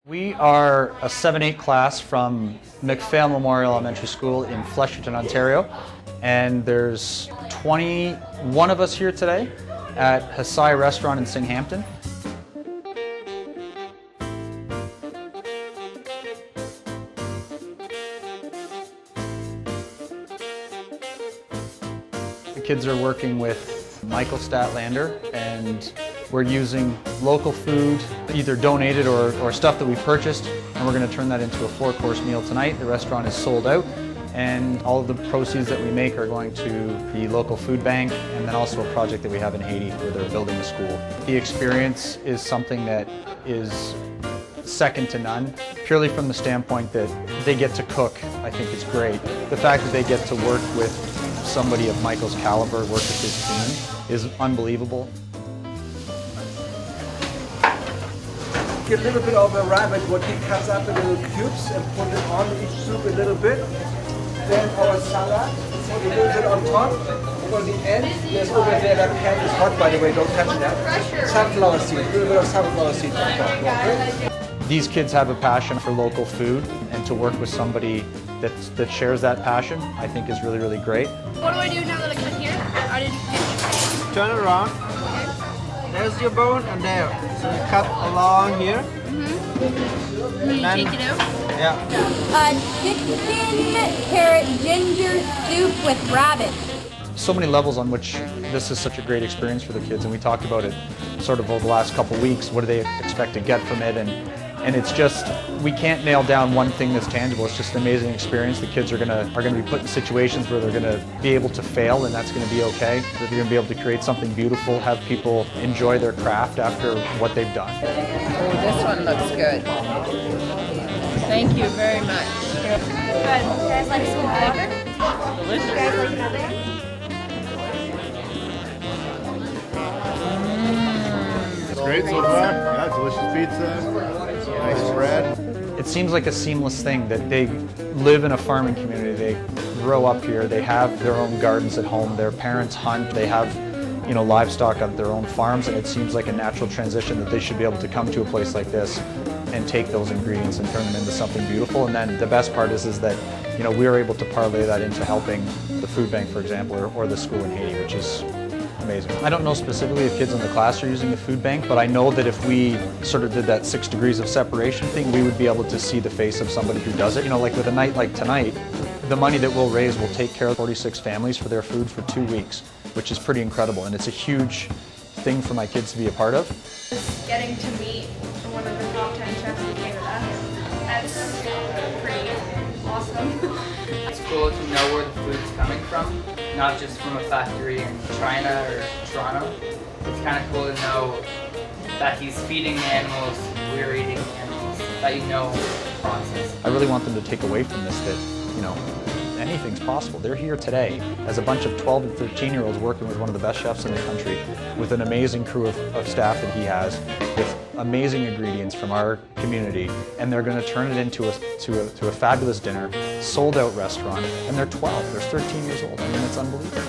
We are a 7-8 class from MacPhail Memorial Elementary School in Flesherton, Ontario, and there's 21 of us here today at Hasai Restaurant in Singhamton. The kids are working with Michael Stadtlander, and we're using local food, either donated or stuff that we purchased, and we're going to turn that into a 4-course meal tonight. The restaurant is sold out, and all of the proceeds that we make are going to the local food bank, and then also a project that we have in Haiti where they're building a school. The experience is something that is second to none, purely from the standpoint that they get to cook. I think is great. The fact that they get to work with somebody of Michael's caliber, work with his team, is unbelievable. Get a little bit of a rabbit, what he cuts up in little cubes and put it on each soup a little bit. Then our salad, put a little bit on top. And on the end, there's over there, that pan is hot by the way, don't touch that. Sunflower seed, a little bit of sunflower seed on top. Okay? These kids have a passion for local food, and to work with somebody that shares that passion, I think is really, really great. What do I do now that I cut here? How did you Turn it around. There's your bone and there. So you cut along here. And you take it out? Yeah. Chicken, carrot, ginger soup with rabbit. So many levels on which this is such a great experience for the kids, and we talked about it sort of over the last couple of weeks. What do they expect to get from it? And it's just, we can't nail down one thing that's tangible. It's just an amazing experience. The kids are gonna be put in situations where they're gonna be able to fail, and that's gonna be okay. They're gonna be able to create something beautiful, have people enjoy their craft after what they've done. Oh, this one looks good. Thank you very much. Good. You guys like some water? Delicious. You guys like another one? It's great so far. Yeah, delicious pizza, nice bread. It seems like a seamless thing that they live in a farming community. They grow up here. They have their own gardens at home. Their parents hunt. They have, livestock on their own farms, and it seems like a natural transition that they should be able to come to a place like this and take those ingredients and turn them into something beautiful. And then the best part is that we are able to parlay that into helping the food bank, for example, or the school in Haiti, which is amazing. I don't know specifically if kids in the class are using the food bank, but I know that if we sort of did that 6 degrees of separation thing, we would be able to see the face of somebody who does it. Like with a night like tonight, the money that we'll raise will take care of 46 families for their food for 2 weeks, which is pretty incredible, and it's a huge thing for my kids to be a part of. Getting to meet one of the top 10 chefs in Canada, that's pretty awesome. It's cool to know where the food's coming from, not just from a factory in China or Toronto. It's kind of cool to know that he's feeding the animals, we're eating the animals, that the process. I really want them to take away from this that, anything's possible. They're here today as a bunch of 12 and 13-year-olds working with one of the best chefs in the country, with an amazing crew of staff that he has, with amazing ingredients from our community, and they're going to turn it into a fabulous dinner, sold-out restaurant, and they're 12, they're 13 years old. I mean, it's unbelievable.